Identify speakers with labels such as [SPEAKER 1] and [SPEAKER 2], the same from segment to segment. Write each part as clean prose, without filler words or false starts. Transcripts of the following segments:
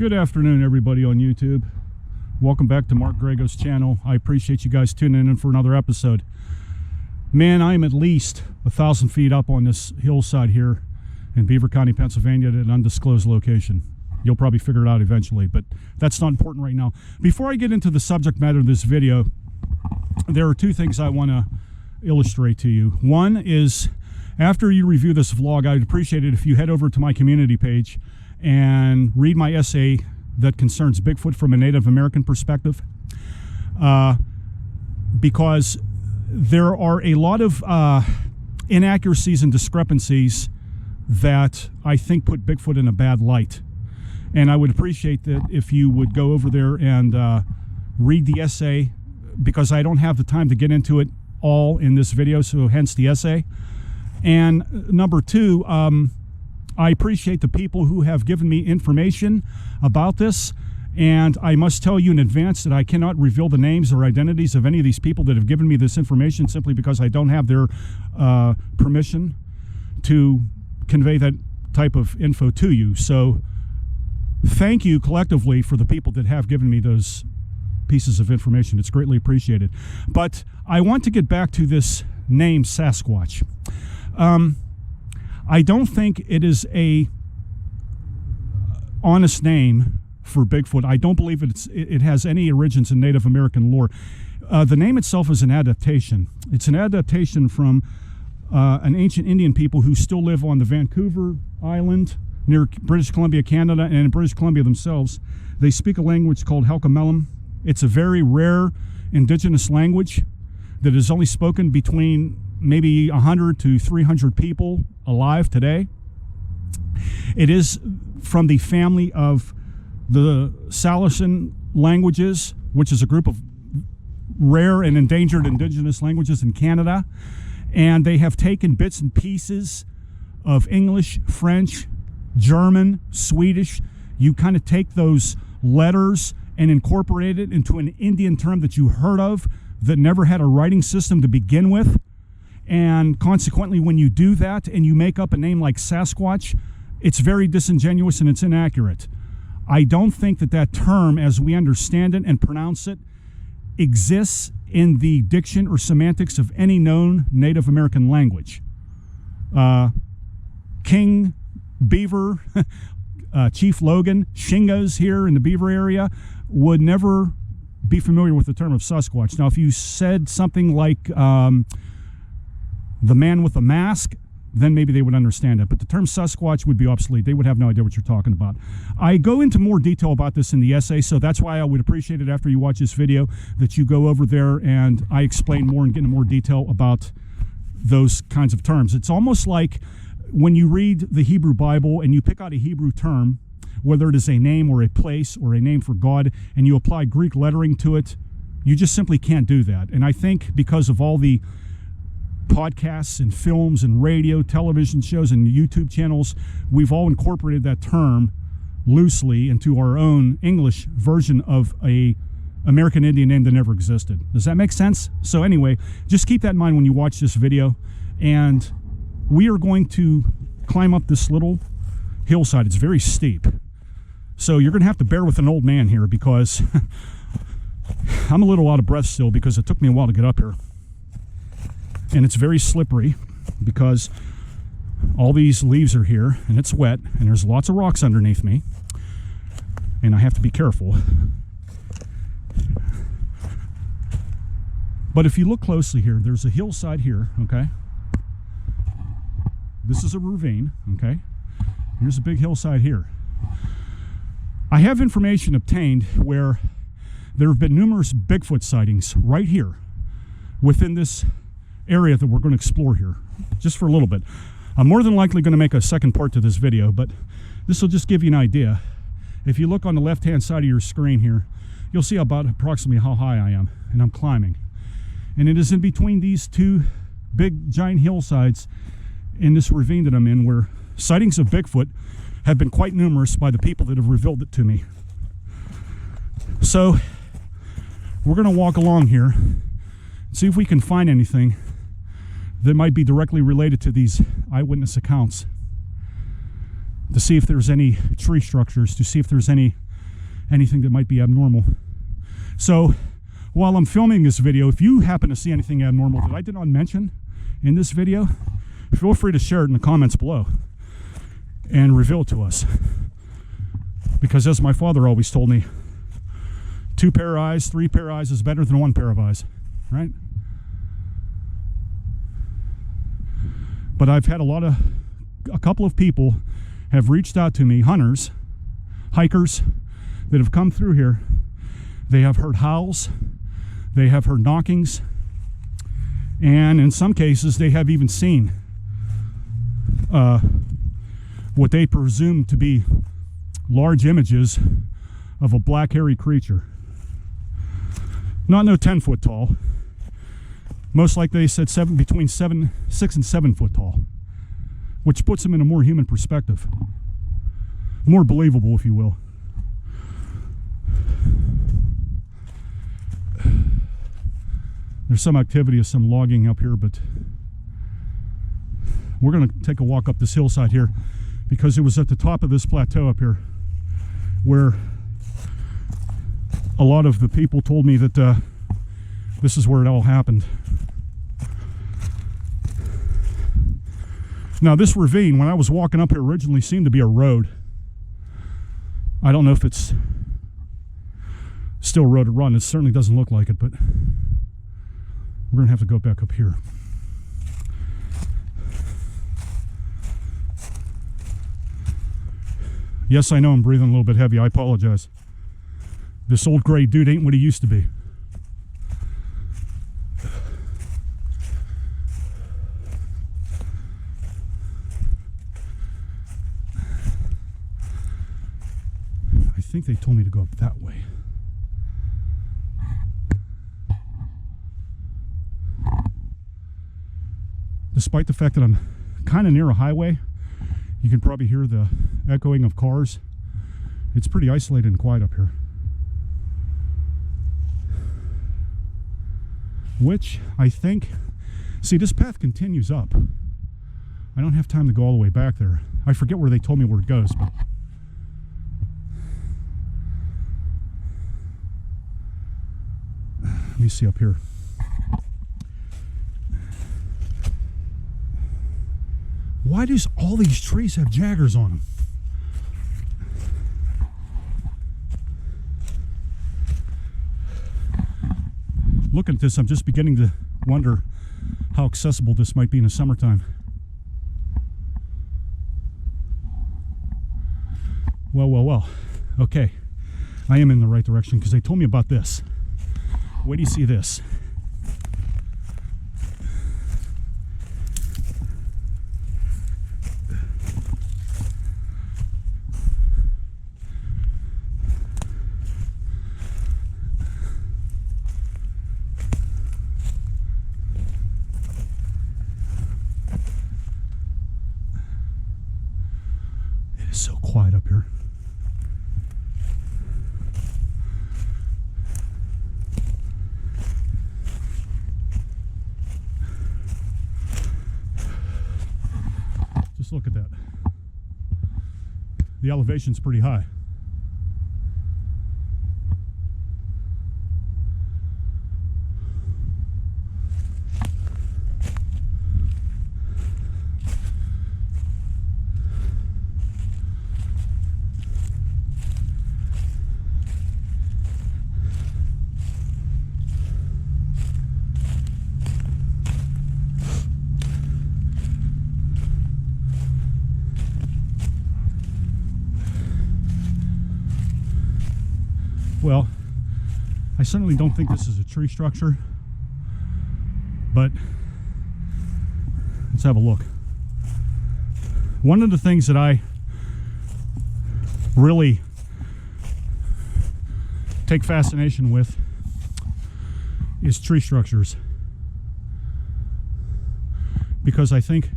[SPEAKER 1] Good afternoon, everybody on YouTube. Welcome back to Mark Grego's channel. I appreciate you guys tuning in for another episode. Man, I'm at least 1,000 feet up on this hillside here in Beaver County, Pennsylvania at an undisclosed location. You'll probably figure it out eventually, but that's not important right now. Before I get into the subject matter of this video, there are two things I want to illustrate to you. One is, after you review this vlog, I'd appreciate it if you head over to my community page and read my essay that concerns Bigfoot from a Native American perspective, because there are a lot of inaccuracies and discrepancies that I think put Bigfoot in a bad light. And I would appreciate that if you would go over there and read the essay, because I don't have the time to get into it all in this video, so hence the essay. And number two, I appreciate the people who have given me information about this, and I must tell you in advance that I cannot reveal the names or identities of any of these people that have given me this information, simply because I don't have their permission to convey that type of info to you. So thank you collectively for the people that have given me those pieces of information. It's greatly appreciated. But I want to get back to this name Sasquatch. I don't think it is a honest name for Bigfoot. I don't believe it has any origins in Native American lore. The name itself is an adaptation. It's an adaptation from an ancient Indian people who still live on the Vancouver Island near British Columbia, Canada, and in British Columbia themselves. They speak a language called Halkamelem. It's a very rare indigenous language that is only spoken between maybe 100 to 300 people alive today. It is from the family of the Salish languages, which is a group of rare and endangered indigenous languages in Canada. And they have taken bits and pieces of English, French, German, Swedish. You kind of take those letters and incorporate it into an Indian term that you heard of that never had a writing system to begin with. And consequently, when you do that and you make up a name like Sasquatch, it's very disingenuous and it's inaccurate. I don't think that that term, as we understand it and pronounce it, exists in the diction or semantics of any known Native American language. King, Beaver, Chief Logan, Shingas here in the Beaver area would never be familiar with the term of Sasquatch. Now, if you said something like the man with the mask, then maybe they would understand it. But the term Sasquatch would be obsolete. They would have no idea what you're talking about. I go into more detail about this in the essay, so that's why I would appreciate it after you watch this video that you go over there and I explain more and get into more detail about those kinds of terms. It's almost like when you read the Hebrew Bible and you pick out a Hebrew term, whether it is a name or a place or a name for God, and you apply Greek lettering to it, you just simply can't do that. And I think because of all the podcasts and films and radio, television shows and YouTube channels, we've all incorporated that term loosely into our own English version of a American Indian name that never existed. Does that make sense? So anyway, just keep that in mind when you watch this video. And we are going to climb up this little hillside. It's very steep. So you're going to have to bear with an old man here, because I'm a little out of breath still because it took me a while to get up here. And it's very slippery because all these leaves are here and it's wet and there's lots of rocks underneath me. And I have to be careful. But if you look closely here, there's a hillside here, okay? This is a ravine, okay? Here's a big hillside here. I have information obtained where there have been numerous Bigfoot sightings right here within this area that we're going to explore here, just for a little bit. I'm more than likely going to make a second part to this video, but this will just give you an idea. If you look on the left-hand side of your screen here, you'll see about approximately how high I am, and I'm climbing. And it is in between these two big, giant hillsides in this ravine that I'm in where sightings of Bigfoot have been quite numerous by the people that have revealed it to me. So we're going to walk along here and see if we can find anything that might be directly related to these eyewitness accounts, to see if there's any tree structures, to see if there's any anything that might be abnormal. So while I'm filming this video, if you happen to see anything abnormal that I did not mention in this video, feel free to share it in the comments below and reveal it to us. Because as my father always told me, 2 pair of eyes, 3 pair of eyes is better than 1 pair of eyes, right? But I've had a couple of people have reached out to me, hunters, hikers, that have come through here. They have heard howls, they have heard knockings, and in some cases they have even seen what they presume to be large images of a black hairy creature. Not no 10 foot tall. Most likely they said between 6 and 7 foot tall, which puts them in a more human perspective, more believable, if you will. There's some activity of some logging up here, but we're going to take a walk up this hillside here, because it was at the top of this plateau up here where a lot of the people told me that this is where it all happened. Now this ravine, when I was walking up here, originally seemed to be a road. I don't know if it's still a road to run. It certainly doesn't look like it, but we're going to have to go back up here. Yes, I know I'm breathing a little bit heavy. I apologize. This old gray dude ain't what he used to be. I think they told me to go up that way. Despite the fact that I'm kind of near a highway, you can probably hear the echoing of cars. It's pretty isolated and quiet up here. Which I think, see, this path continues up. I don't have time to go all the way back there. I forget where they told me where it goes, but let me see up here. Why does all these trees have jaggers on them? Looking at this, I'm just beginning to wonder how accessible this might be in the summertime. Well. Okay, I am in the right direction because they told me about this. Wait do you see this? It is so quiet up here. Just look at that. The elevation's pretty high. Well, I certainly don't think this is a tree structure, but let's have a look. One of the things that I really take fascination with is tree structures, because I think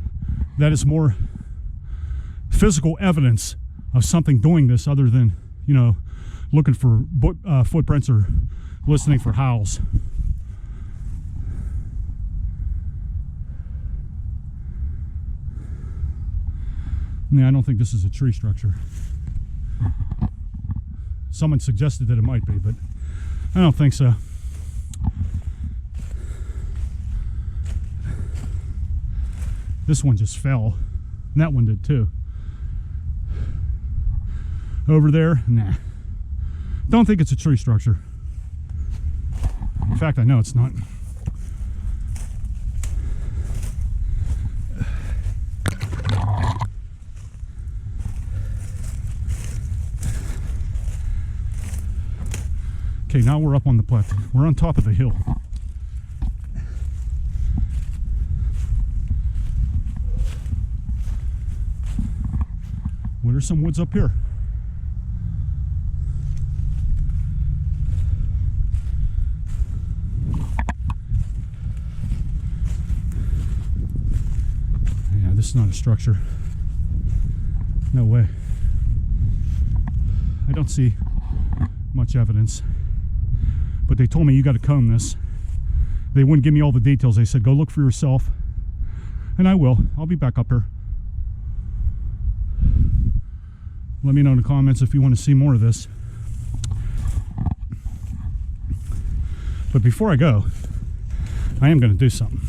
[SPEAKER 1] that is more physical evidence of something doing this other than, you know, looking for footprints or listening for howls. Yeah, I don't think this is a tree structure. Someone suggested that it might be, but I don't think so. This one just fell, and that one did too. Over there, nah. Don't think it's a tree structure. In fact, I know it's not. Okay, now we're up on the plateau. We're on top of the hill. Well, there's some woods up here. Yeah, this is not a structure. No way. I don't see much evidence. But they told me you got to comb this. They wouldn't give me all the details. They said go look for yourself, and I will. I'll be back up here. Let me know in the comments if you want to see more of this. But before I go, I am going to do something.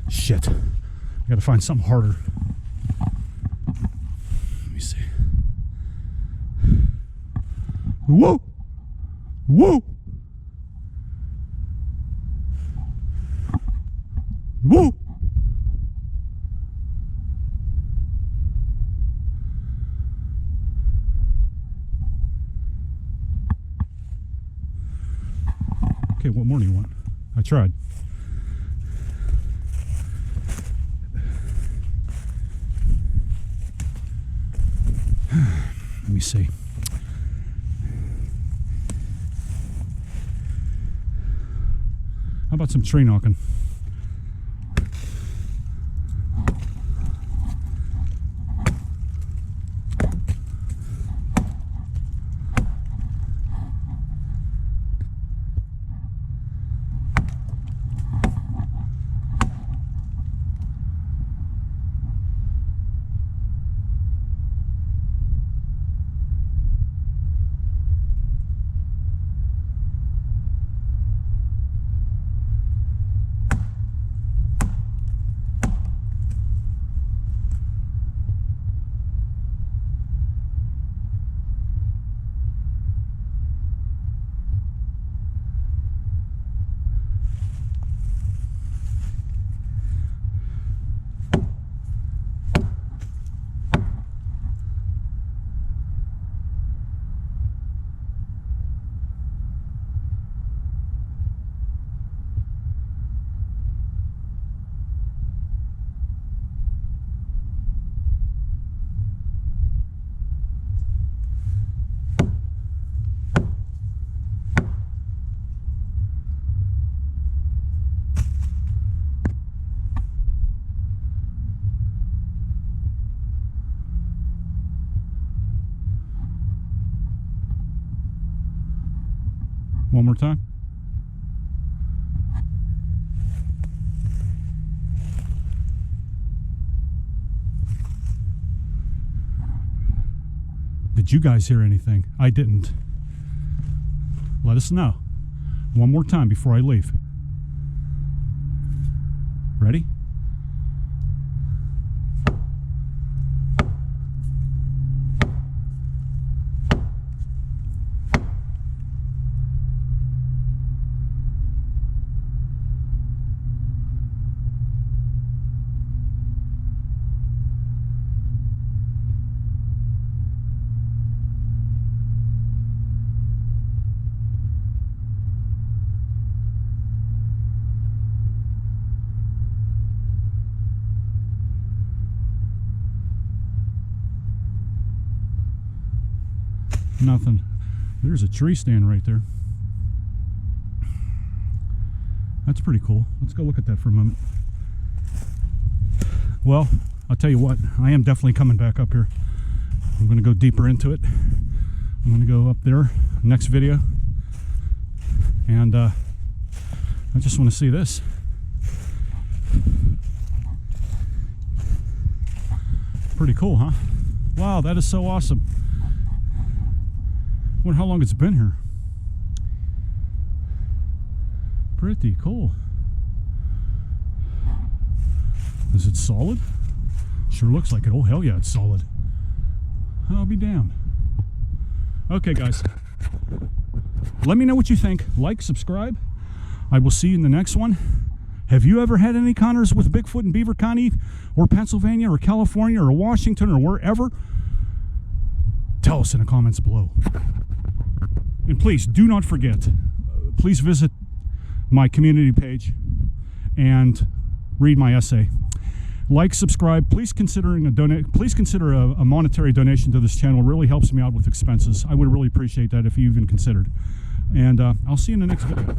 [SPEAKER 1] Shit. I got to find something harder. Whoa! Whoa! Whoa! Okay, what more do you want? I tried. Let me see. How about some tree knocking? One more time. Did you guys hear anything? I didn't. Let us know. One more time before I leave. Ready? Nothing. There's a tree stand right there. That's pretty cool. Let's go look at that for a moment. Well, I'll tell you what, I am definitely coming back up here. I'm going to go deeper into it. I'm going to go up there next video. And I just want to see this. Pretty cool, huh? Wow, that is so awesome. I wonder how long it's been here. Pretty cool. Is it solid? Sure looks like it. Oh, hell yeah, it's solid. I'll be damned. Okay, guys. Let me know what you think. Like, subscribe. I will see you in the next one. Have you ever had any encounters with Bigfoot in Beaver County or Pennsylvania or California or Washington or wherever? Tell us in the comments below. And please do not forget, please visit my community page and read my essay. Like, subscribe. Please consider a monetary donation to this channel. It really helps me out with expenses. I would really appreciate that if you even considered. And I'll see you in the next video.